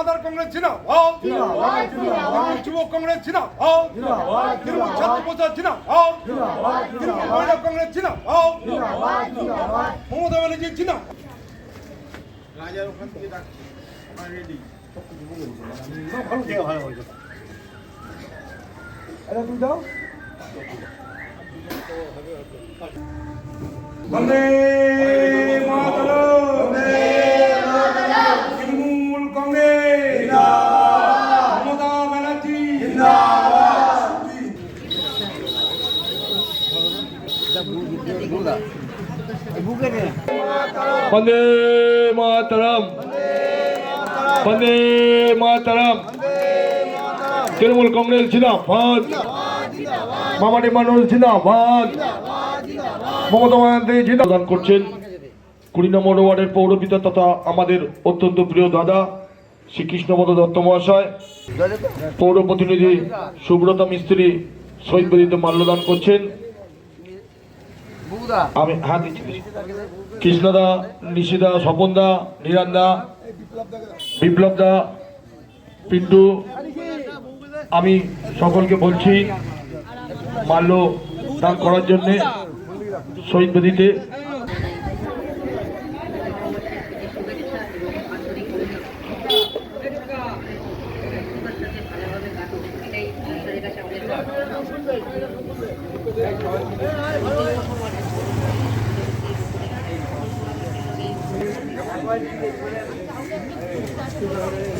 Mother Congress জিন্দাবাদ, যুব কংগ্রেস জিন্দাবাদ, তৃণমূল ছাত্র মোর্চা জিন্দাবাদ, তৃণমূল মহিলা কংগ্রেস জিন্দাবাদ, মমতা ব্যানার্জি জিন্দাবাদ। রাজার ওখান থেকে ডাকছি, আমরা রেডি। বন্দে মাতরম, তৃণমূল কংগ্রেস, মমতা ব্যানার্জি বন্দে মাতরম, বন্দে মাতরম, তৃণমূল কংগ্রেস জিন্দাবাদ, মামাটি মানুষ জিন্দাবাদ, মমতা ব্যানার্জি জিন্দাবাদ করছেন 20 নম্বর ওয়ার্ডের পৌরপিতা তথা আমাদের অত্যন্ত প্রিয় দাদা শ্রীকৃষ্ণপদ দত্ত মহাশয়, পৌর প্রতিনিধি সুব্রতা মিস্ত্রি শহীদ বেদিতে মাল্যদান করছেন। আমি হাত দিচ্ছি, কৃষ্ণদা, নিশিদা, স্বপনদা, নিরান্দা, বিপ্লবদা, পিন্টু, আমি সকলকে বলছি মাল্য দান করার জন্য শহীদ বেদিতে। Thank you.